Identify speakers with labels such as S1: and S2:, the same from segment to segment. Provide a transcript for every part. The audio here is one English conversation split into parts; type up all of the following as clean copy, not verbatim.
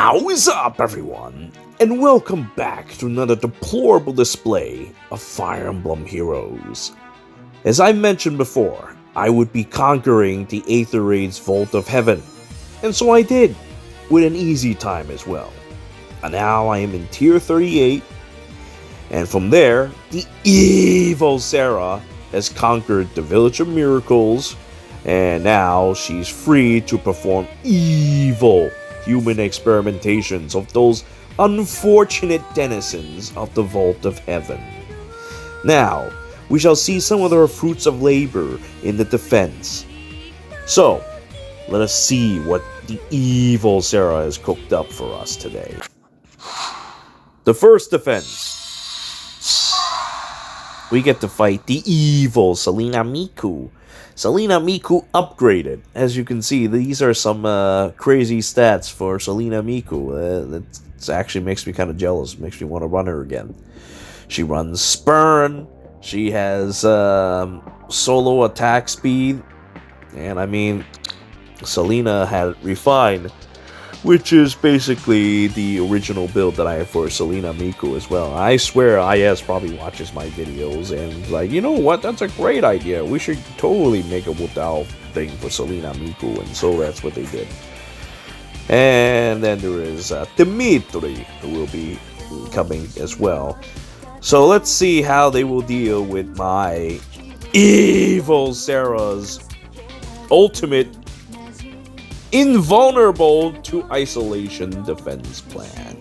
S1: What's up, everyone? And welcome back to another deplorable display of Fire Emblem Heroes. As I mentioned before, I would be conquering the Aether Raids Vault of Heaven, and so I did, with an easy time as well. And now I am in Tier 38, and from there, the EVIL Sara has conquered the Village of Miracles, and now she's free to perform evil human experimentations of those unfortunate denizens of the Vault of Heaven. Now, we shall see some of their fruits of labor in the defense. So, let us see what the EVIL Sara has cooked up for us today. The first defense. We get to fight the evil Selena Miku. Selena Miku upgraded. As you can see, these are some crazy stats for Selena Miku. It actually makes me kind of jealous. Makes me want to run her again. She runs Spurn. She has solo attack speed. And I mean, Selena had refined, which is basically the original build that I have for Selena Miku as well. I swear IS probably watches my videos and is like, you know what, that's a great idea. We should totally make a Wudao thing for Selena Miku, and so that's what they did. And then there is Dimitri, who will be coming as well. So let's see how they will deal with my EVIL Sara's ultimate invulnerable to isolation defense plan.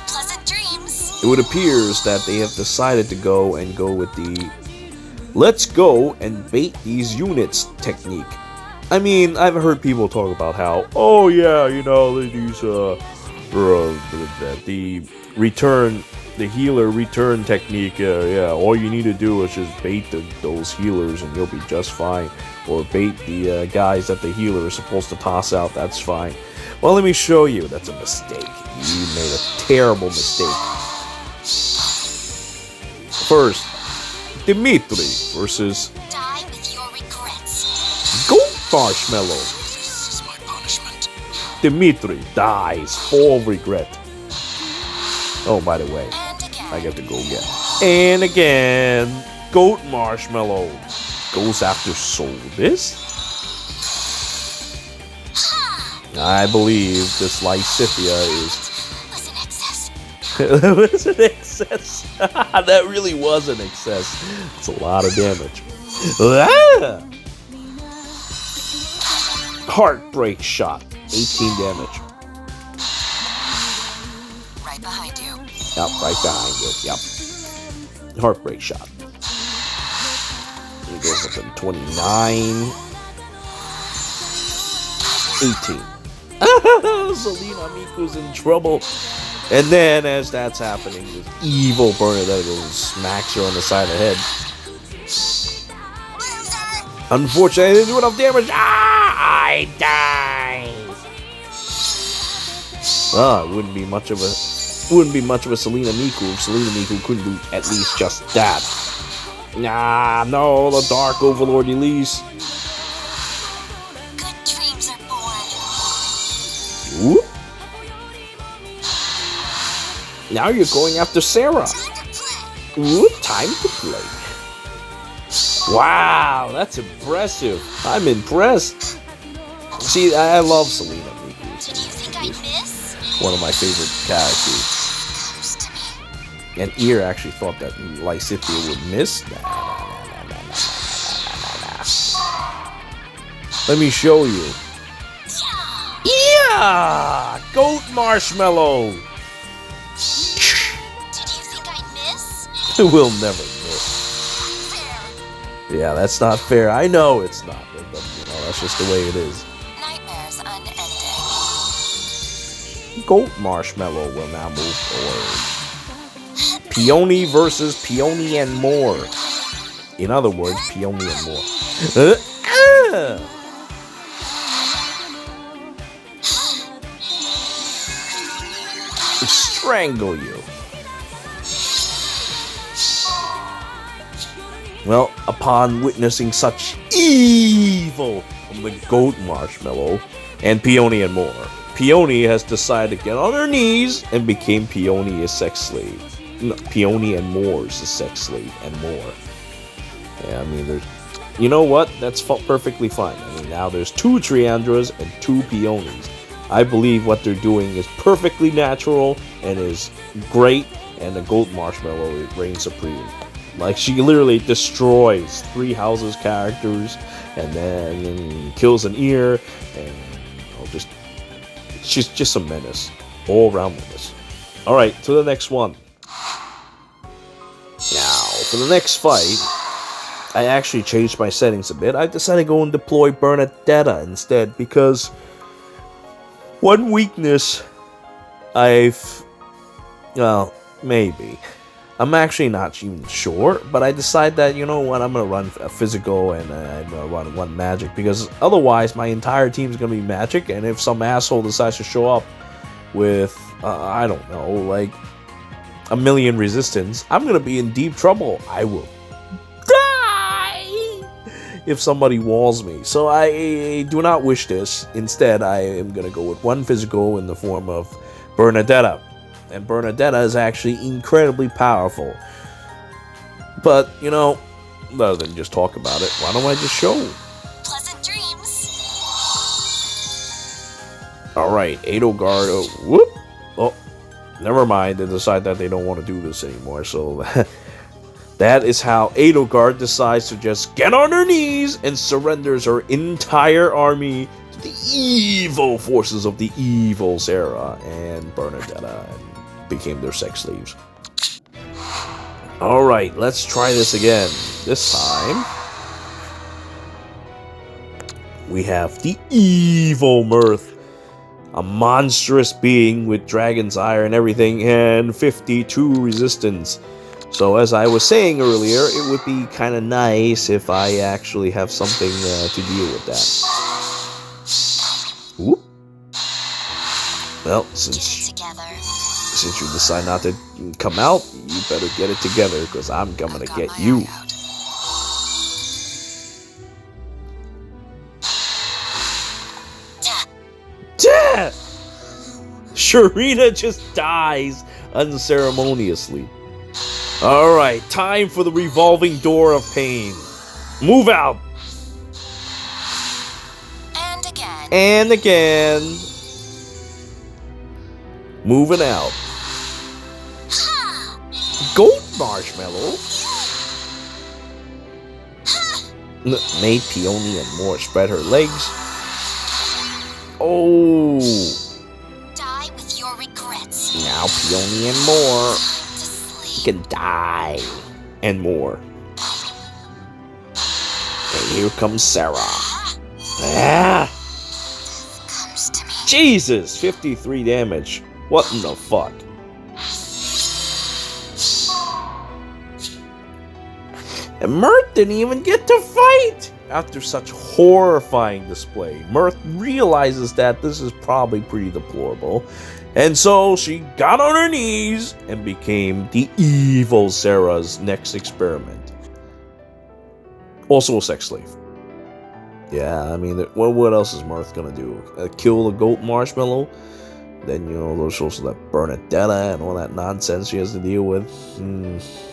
S2: Pleasant dreams.
S1: It appears that they have decided to go with the let's go and bait these units technique. I mean, I've heard people talk about how, oh yeah, you know, these the return, the healer return technique, yeah, all you need to do is just bait those healers and you'll be just fine. Or bait the guys that the healer is supposed to toss out, that's fine. Well, let me show you, that's a mistake. You made a terrible mistake. First, Dimitri versus
S2: Die with your regrets.
S1: Goat Marshmallow.
S2: This is my punishment.
S1: Dimitri dies full of regret. Oh, by the way, I get to go again. And again, Goat Marshmallow goes after Solvis. I believe this Lysithia
S2: Was an excess.
S1: was an excess. That really was an excess. It's a lot of damage. Heartbreak shot. 18 damage.
S2: Right behind you.
S1: Yep, right behind you. Yep. Heartbreak shot. It goes up to 29. 18. Selena Miku's in trouble. And then, as that's happening, this evil Bernadette goes and smacks her on the side of the head. Unfortunately, I didn't do enough damage. I died. It wouldn't be much of a Selena Miku if Selena Miku couldn't do at least just that. No, the Dark Overlord Elise.
S2: Good dreams are born.
S1: Whoop. Now you're going after Sara. Whoop, time to play. Wow, that's impressive. I'm impressed. See, I love Selena Miku.
S2: Did you think I'd miss?
S1: One of my favorite characters. And Ear actually thought that Lysithia would miss. Let me show you. Yeah! Goat Marshmallow!
S2: Did you think I'd miss?
S1: We'll never miss.
S2: Unfair.
S1: Yeah, that's not fair. I know it's not, but you know, that's just the way it is.
S2: Nightmares unending.
S1: Goat Marshmallow will now move forward. Peony versus Peony and more. In other words, Peony and more. Strangle you. Well, upon witnessing such evil from the goat marshmallow, and Peony and more. Peony has decided to get on her knees and became Peony a sex slave. No, Peony and more is a sex slave and more. Yeah, I mean, there's... You know what? That's perfectly fine. I mean, now there's 2 Triandras and 2 Peonies. I believe what they're doing is perfectly natural and is great, and the gold marshmallow reigns supreme. Like, she literally destroys 3 houses' characters, and then kills an ear, and she's just a menace, all-around menace. All right, to the next one. Now, for the next fight, I actually changed my settings a bit. I decided to go and deploy Bernadetta instead, because one weakness well, maybe. I'm actually not even sure, but I decided that, you know what, I'm going to run a physical and I'm going to run one magic, because otherwise my entire team is going to be magic, and if some asshole decides to show up with, I don't know, like a million resistance, I'm going to be in deep trouble. I will die if somebody walls me. So I do not wish this. Instead, I am going to go with one physical in the form of Bernadetta. And Bernadetta is actually incredibly powerful. But, you know, rather than just talk about it, why don't I just show?
S2: Pleasant dreams.
S1: Alright, Edelgard. Whoop! Oh, never mind. They decide that they don't want to do this anymore. So, that is how Edelgard decides to just get on her knees and surrenders her entire army to the evil forces of the EVIL Sara and Bernadetta, and became their sex slaves. Alright, let's try this again. This time, we have the evil Mirth, a monstrous being with dragon's ire and everything, and 52 resistance. So as I was saying earlier, it would be kind of nice if I actually have something to deal with that. Whoop. Well, since you decide not to come out, you better get it together, because I'm coming to get you. Sharina just dies unceremoniously. Alright, time for the revolving door of pain. Move out!
S2: And again.
S1: And again. Moving out. Goat marshmallow. Made Peony and more spread her legs. Oh.
S2: Die with your regrets.
S1: Now Peony and more. You can die. And more. And here comes Sara. Ah.
S2: Comes to me.
S1: Jesus, 53 damage. What in the fuck? And Mirth didn't even get to fight! After such horrifying display, Mirth realizes that this is probably pretty deplorable, and so she got on her knees and became the EVIL Sara's next experiment. Also a sex slave. Yeah, I mean, what else is Mirth gonna do? Kill the goat marshmallow? Then, you know, there's also that Bernadetta and all that nonsense she has to deal with.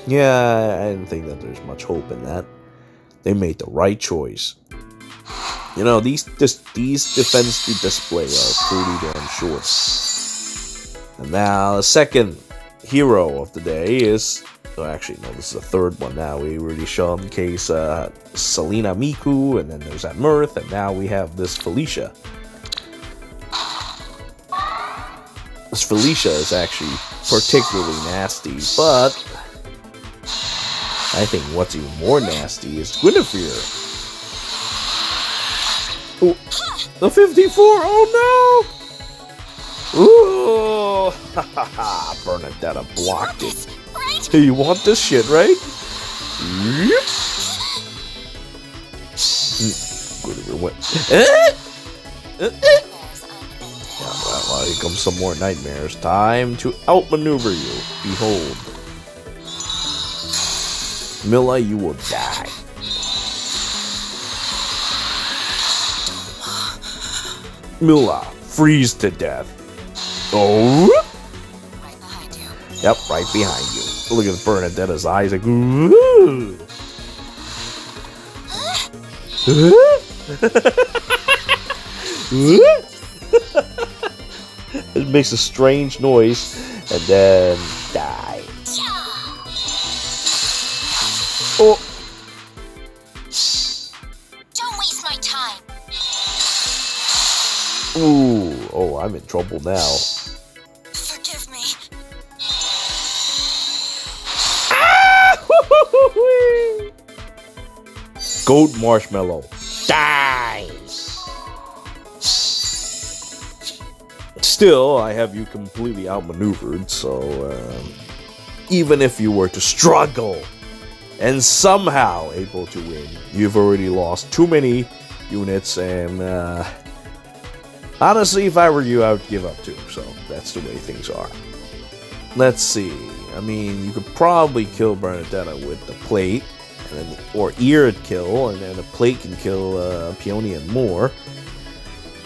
S1: Yeah, I didn't think that there's much hope in that. They made the right choice. You know, these defense display are pretty damn short. And now, the second hero of the day is... Oh, actually, no, this is the third one now. We already showcase Selena Miku, and then there's that Mirth, and now we have this Felicia. This Felicia is actually particularly nasty, but I think what's even more nasty is Guinevere. Ooh, the 54, oh no! Ooh, haha, Bernadetta blocked it. Hey, you want this shit, right? Yep. Guinevere went. Well, here comes some more nightmares. Time to outmaneuver you. Behold. Milla, you will die. Mula, freeze to death. Oh!
S2: Right behind you.
S1: Yep, right behind you. Look at Bernadetta's eyes like, ooh. It makes a strange noise and then die. Oh!
S2: Don't waste my time.
S1: Ooh! Oh, I'm in trouble now.
S2: Forgive me.
S1: Goat marshmallow. Die! Still, I have you completely outmaneuvered, so even if you were to struggle and somehow able to win, you've already lost too many units, and honestly, if I were you, I would give up too, so that's the way things are. Let's see. I mean, you could probably kill Bernadetta with the plate, and then, or eared kill, and then the plate can kill Peony and more.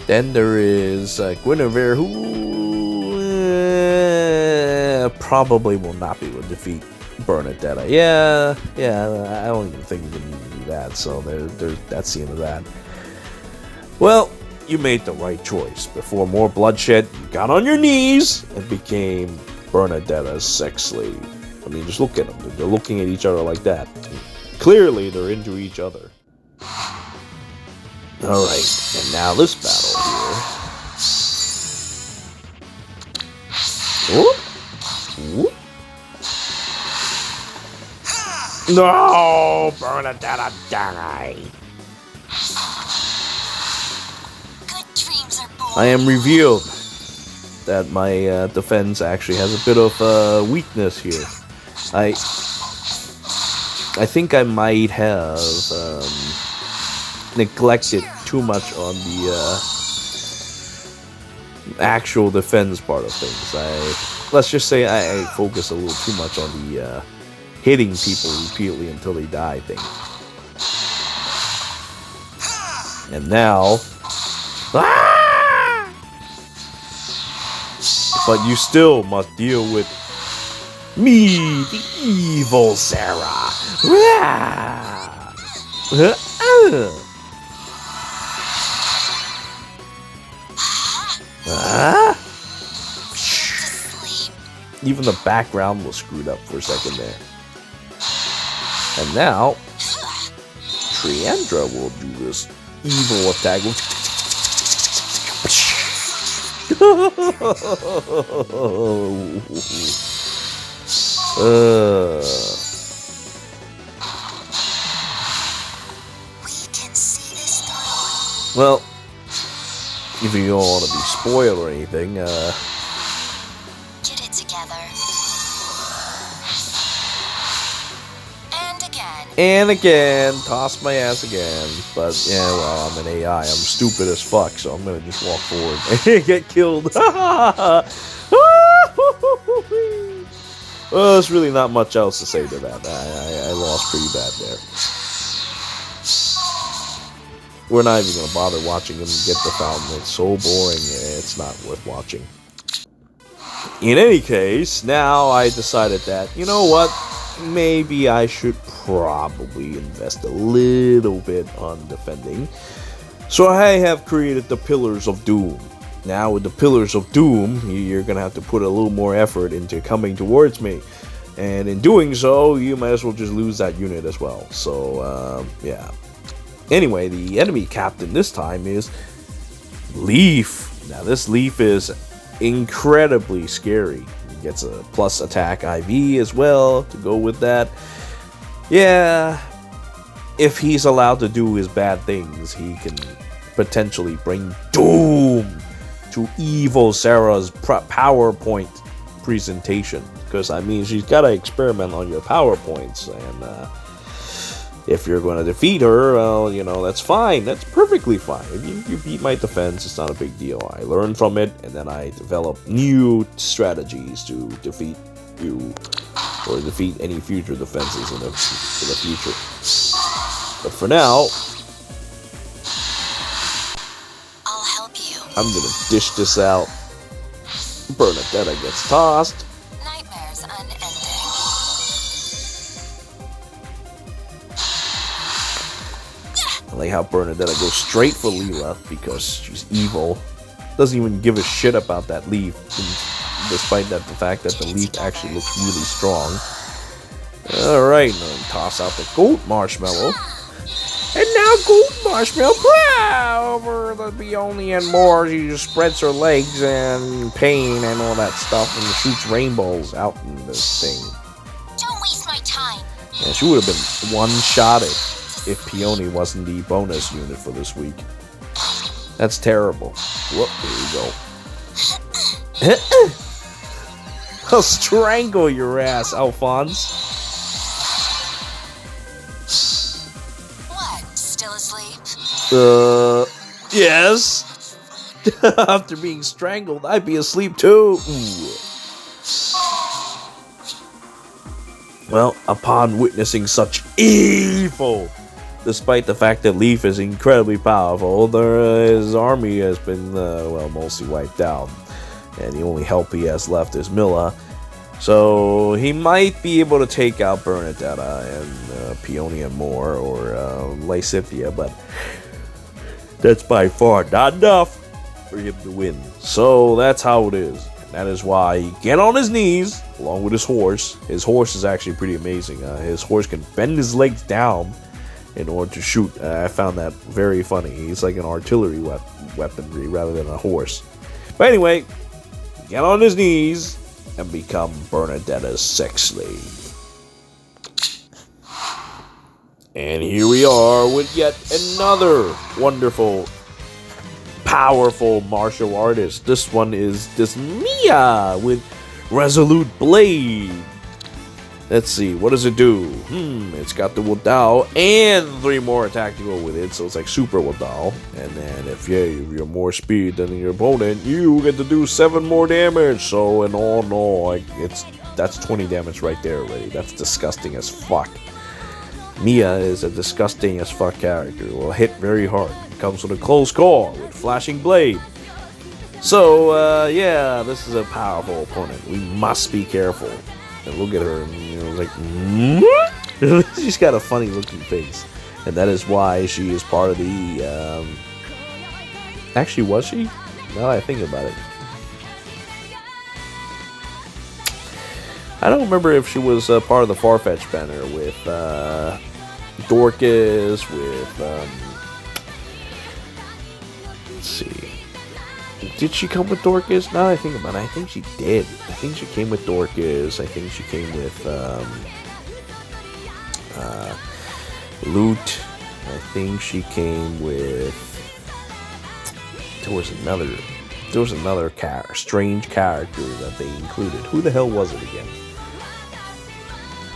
S1: Then there is Guinevere, who probably will not be able to defeat Bernadetta. Yeah, I don't even think you can do that, so that's the end of that. Well, you made the right choice. Before more bloodshed, you got on your knees and became Bernadetta's sex slave. I mean, just look at them. They're looking at each other like that. Clearly, they're into each other. Alright, and now this battle here. Whoop. Whoop. No! Bernadetta, die!
S2: Good dreams are born.
S1: I am revealed that my defense actually has a bit of weakness here. I think I might have neglected too much on the actual defense part of things. Let's just say I focus a little too much on the hitting people repeatedly until they die thing. And now, but you still must deal with me, the EVIL Sara. Even the background was screwed up for a second there. And now, Triandra will do this evil attack. Well, if you don't want to be spoiled or anything,
S2: Get it together. And again.
S1: toss my ass again. But yeah, well, I'm an AI. I'm stupid as fuck, so I'm gonna just walk forward and get killed. Well, there's really not much else to say to that. I lost pretty bad there. We're not even gonna bother watching him get the fountain. It's so boring. It's not worth watching. In any case, now I decided that, you know what? Maybe I should probably invest a little bit on defending. So I have created the Pillars of Doom. Now with the Pillars of Doom, you're gonna have to put a little more effort into coming towards me. And in doing so, you might as well just lose that unit as well. So, yeah. Anyway, the enemy captain this time is Leaf. Now this Leaf is incredibly scary. He gets a plus attack IV as well to go with that. Yeah, if he's allowed to do his bad things, he can potentially bring doom to EVIL Sara's PowerPoint presentation. Because, I mean, she's got to experiment on your PowerPoints, and if you're going to defeat her, well, you know, that's fine. That's perfectly fine. If you beat my defense, it's not a big deal. I learn from it, and then I develop new strategies to defeat you, or defeat any future defenses in the future. But for now,
S2: I'll help you.
S1: I'm gonna dish this out. Bernadetta gets tossed.
S2: Nightmares unending.
S1: I like how Bernadetta goes straight for Leela because she's evil. Doesn't even give a shit about that leaf, despite that the fact that the leaf actually looks really strong. Alright, now toss out the goat marshmallow. And now goat marshmallow over the Peony and more. She just spreads her legs and pain and all that stuff and shoots rainbows out in this thing.
S2: Don't waste my time.
S1: Yeah, she would have been one-shotted if Peony wasn't the bonus unit for this week. That's terrible. Whoop, there you go. I'll strangle your ass, Alphonse.
S2: What? Still asleep?
S1: Yes. After being strangled, I'd be asleep too. Ooh. Well, upon witnessing such evil, despite the fact that Leaf is incredibly powerful, his army has been, well, mostly wiped out. And the only help he has left is Milla. So he might be able to take out Bernadetta and Peony and more, or Lysithia, but that's by far not enough for him to win. So that's how it is. And that is why he get on his knees, along with his horse. His horse is actually pretty amazing. His horse can bend his legs down in order to shoot. I found that very funny. He's like an artillery weaponry rather than a horse. But anyway, get on his knees and become Bernadetta's sex slave. And here we are with yet another wonderful, powerful martial artist. This one is this Mia with Resolute Blade. Let's see, what does it do? It's got the Wadao and 3 more attack to go with it, so it's like Super Wadao. And then if you're more speed than your opponent, you get to do 7 more damage. So in all, that's 20 damage right there already. That's disgusting as fuck. Mia is a disgusting as fuck character. Will hit very hard. Comes with a close call with Flashing Blade. So yeah, this is a powerful opponent. We must be careful. And look at her, like, she's got a funny looking face. And that is why she is part of the, actually, was she? Now that I think about it. I don't remember if she was part of the Farfetch banner with, Dorcas, with, let's see. Did she come with Dorcas? Now that I think about it, I think she did. I think she came with Dorcas. I think she came with Loot. I think she came with. There was another strange character that they included. Who the hell was it again?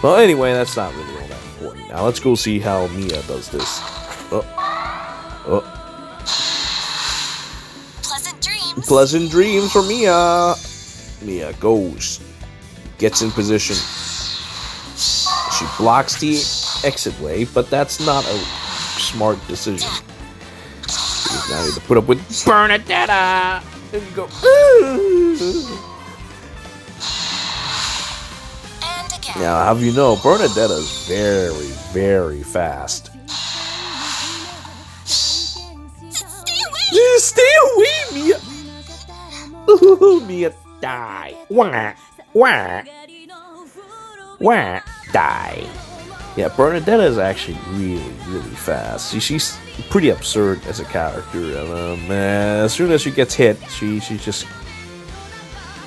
S1: Well, anyway, that's not really all that important. Now let's go see how Mia does this. Pleasant dreams for Mia. Mia goes, gets in position. She blocks the exit way, but that's not a smart decision. Because now you have to put up with Bernadetta. There you go.
S2: And again.
S1: Now, have you know, Bernadetta is very, very fast. Stay away, Mia. Mia, die. Wah, wah. Wah, die. Yeah, Bernadetta is actually really, really fast. She's pretty absurd as a character. As soon as she gets hit, she just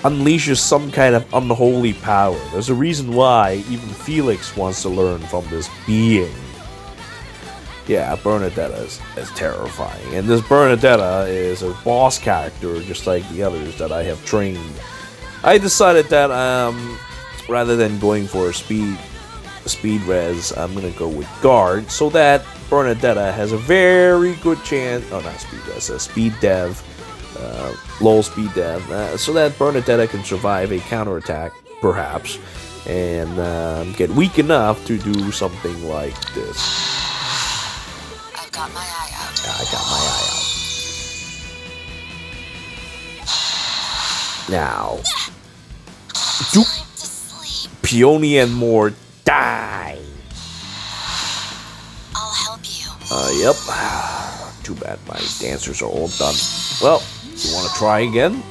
S1: unleashes some kind of unholy power. There's a reason why even Felix wants to learn from this being. Yeah, Bernadetta is terrifying. And this Bernadetta is a boss character, just like the others that I have trained. I decided that rather than going for a speed res, I'm going to go with guard, so that Bernadetta has a very good chance, oh not speed res, speed dev, low speed dev, so that Bernadetta can survive a counterattack, perhaps, and get weak enough to do something like this.
S2: Got my eye out.
S1: I got my eye out. Now,
S2: Time to sleep.
S1: Peony and more die.
S2: I'll help you.
S1: Yep. Too bad my dancers are all done. Well, you want to try again?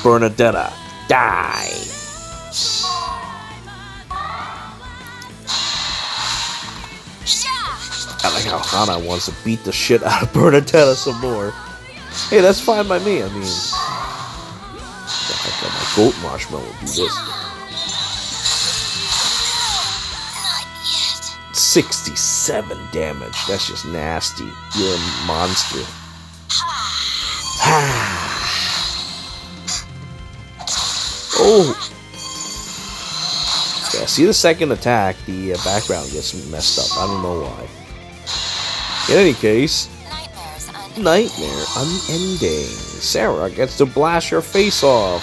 S1: Bernadetta, die. I like how Hana wants to beat the shit out of Bernadetta some more. Hey, that's fine by me. I mean, I got my goat marshmallow do this.
S2: Not yet.
S1: 67 damage. That's just nasty. You're a monster. Oh. Yeah, see the second attack, the background gets messed up. I don't know why. In any case, Nightmare unending. Sarah gets to blast your face off.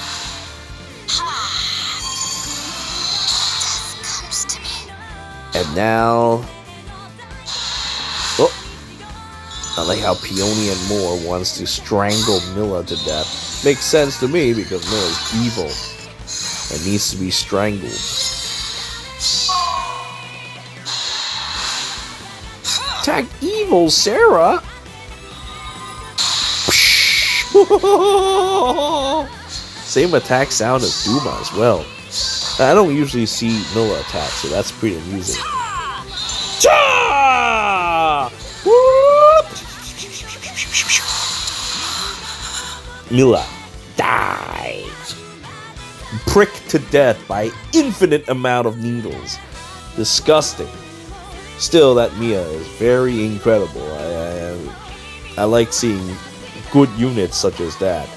S2: Comes to me.
S1: And now... Oh! I like how Peony and Moore wants to strangle Milla to death. Makes sense to me because Milla's evil and needs to be strangled. Attack EVIL Sara! Same attack sound as Duma as well. I don't usually see Milla attack, so that's pretty amusing. Cha! Milla, die! Pricked to death by infinite amount of needles. Disgusting. Still, that Mia is very incredible. I like seeing good units such as that.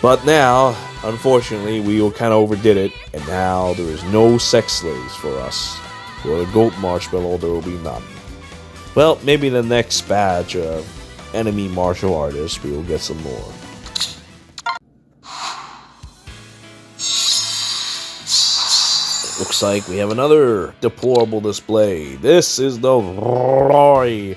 S1: But now, unfortunately, we kind of overdid it, and now there is no sex slaves for us. For the goat marshmallow, there will be none. Well, maybe the next batch of enemy martial artists, we will get some more. Looks like we have another deplorable display. This is the Roy.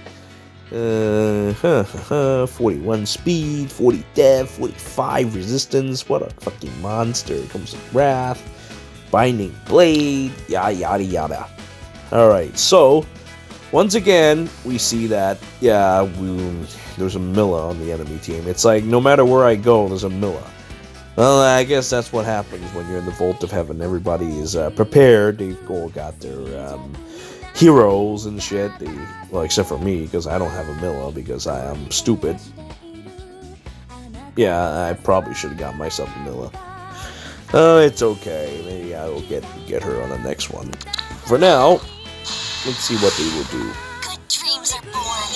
S1: 41 speed, 40 depth, 45 resistance. What a fucking monster. It comes with wrath, binding blade, yada yada yada. Alright, so once again we see that there's a Milla on the enemy team. It's like no matter where I go, there's a Milla. Well, I guess that's what happens when you're in the Vault of Heaven. Everybody is prepared. They've all got their heroes and shit. Well, except for me, because I don't have a Milla, because I am stupid. Yeah, I probably should have got myself a Milla. It's okay. Maybe I will get her on the next one. For now, let's see what they will do.
S2: Good dreams are born.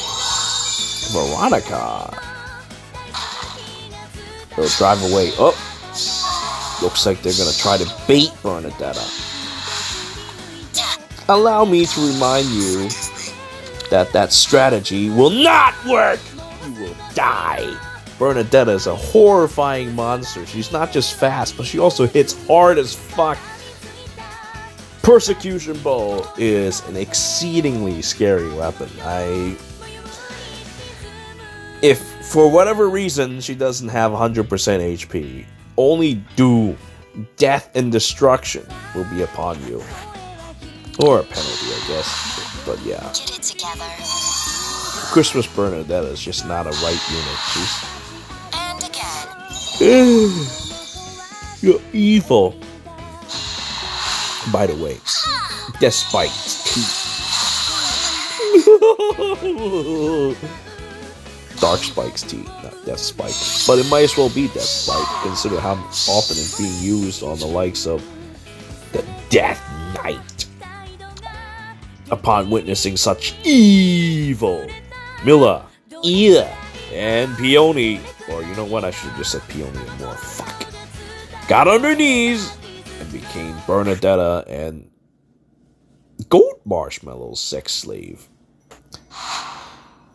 S1: Veronica. They'll drive away. Oh! Looks like they're gonna try to bait Bernadetta. Allow me to remind you that strategy will not work! You will die! Bernadetta is a horrifying monster. She's not just fast, but she also hits hard as fuck. Persecution Bow is an exceedingly scary weapon. If for whatever reason she doesn't have 100% HP, only doom, death, and destruction will be upon you. Or a penalty, I guess. But yeah.
S2: Get it together.
S1: Christmas Bernadetta is just not a right unit.
S2: And again.
S1: You're evil. By the way, Death Spike's teeth. Dark Spike's teeth, not Death Spike. But it might as well be Death Spike, consider how often it's being used on the likes of the Death Knight. Upon witnessing such evil, Milla, and Peony, or you know what, I should have just said Peony and more, fuck, got on their knees and became Bernadetta and Goat Marshmallow's sex slave.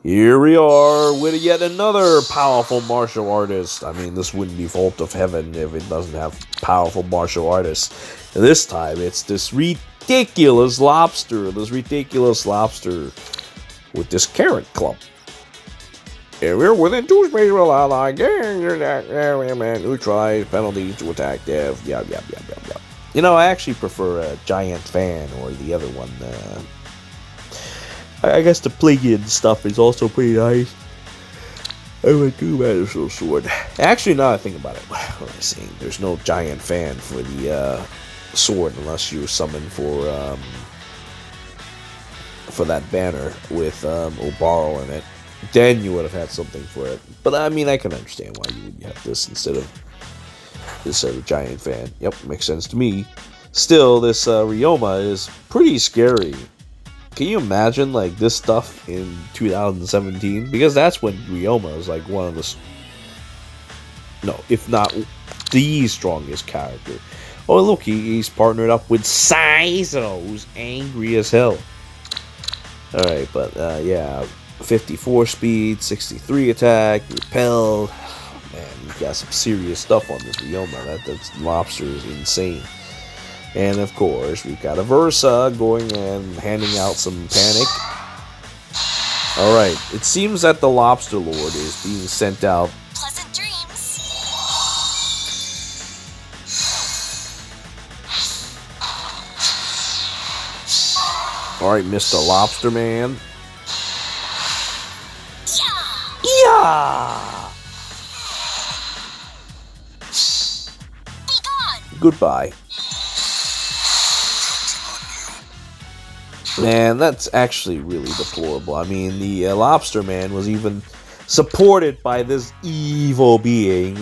S1: Here we are with yet another powerful martial artist. I mean, this wouldn't be Vault of Heaven if it doesn't have powerful martial artists. And this time, it's this ridiculous Lobster. with this carrot club. If you're within 2 spaces of ally, man, neutralize penalties to attack death. Yeah. You know, I actually prefer a giant fan or the other one. I guess the Plagueon stuff is also pretty nice. I would do Magical Sword. Actually, now I think about it, what am I saying? There's no giant fan for the sword unless you summon for that banner with Obaro in it. Then you would have had something for it. But I mean, I can understand why you would have this instead of this giant fan. Yep, makes sense to me. Still, this Ryoma is pretty scary. Can you imagine like this stuff in 2017? Because that's when Ryoma is like one of the, no, if not the strongest character. Oh look, he's partnered up with Saizo, who's angry as hell. Alright, but yeah, 54 speed, 63 attack, repel. Oh, man, you got some serious stuff on this Ryoma. That Lobster is insane. And of course, we've got a Versa going and handing out some panic. Alright, it seems that the Lobster Lord is being sent out.
S2: Pleasant dreams.
S1: Alright, Mr. Lobster Man.
S2: Yeah. Be gone.
S1: Goodbye. Man, that's actually really deplorable. I mean, the Lobster Man was even supported by this evil being,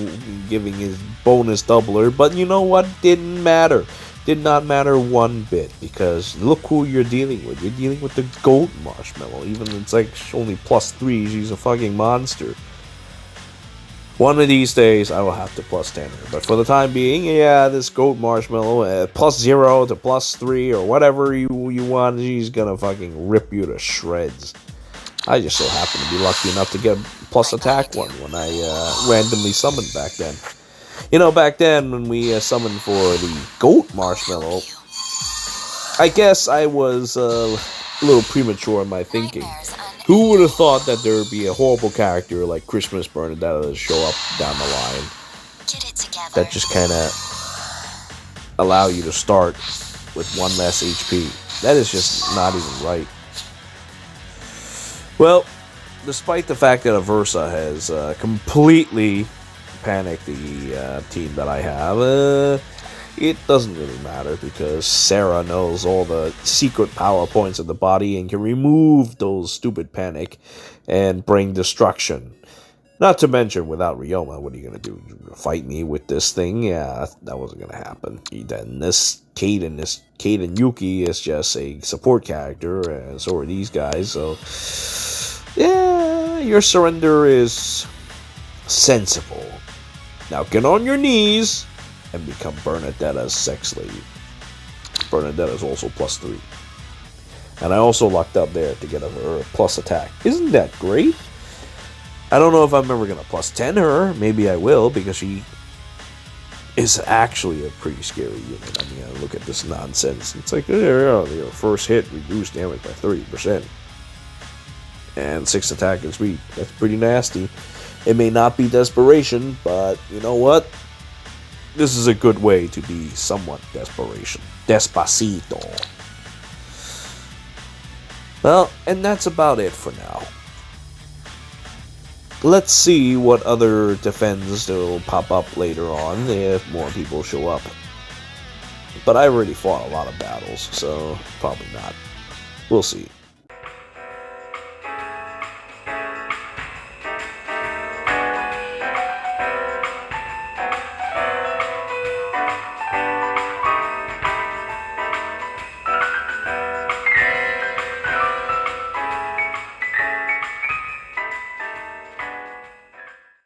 S1: giving his bonus doubler, but you know what? Didn't matter. Did not matter one bit, because look who you're dealing with. You're dealing with the Goat Marshmallow. Even it's like only +3, she's a fucking monster. One of these days, I will have to +10 her. But for the time being, yeah, this Goat Marshmallow, +0 to +3 or whatever you want, she's gonna fucking rip you to shreds. I just so happen to be lucky enough to get a plus attack one when I randomly summoned back then. You know, back then when we summoned for the Goat Marshmallow, I guess I was a little premature in my thinking. Who would have thought that there would be a horrible character like Christmas Bernadetta to show up down the line?
S2: Get it together.
S1: That just kind of allow you to start with 1 less HP. That is just not even right. Well, despite the fact that Aversa has completely panicked the team that I have, it doesn't really matter because Sara knows all the secret power points of the body and can remove those stupid panic and bring destruction. Not to mention, without Ryoma, what are you going to do? Fight me with this thing? Yeah, that wasn't going to happen. Then this Kaden Yuki is just a support character, and so are these guys, so yeah, your surrender is sensible. Now get on your knees and become Bernadetta's sex slave. Bernadetta is also +3. And I also lucked up there to get her plus attack. Isn't that great? I don't know if I'm ever going to +10 her. Maybe I will, because she is actually a pretty scary unit. I mean, look at this nonsense. It's like, your first hit reduced damage by 30%. And 6 attack and speed. That's pretty nasty. It may not be desperation, but you know what? This is a good way to be somewhat desperation. Despacito. Well, and that's about it for now. Let's see what other defense will pop up later on if more people show up. But I already fought a lot of battles, so probably not. We'll see.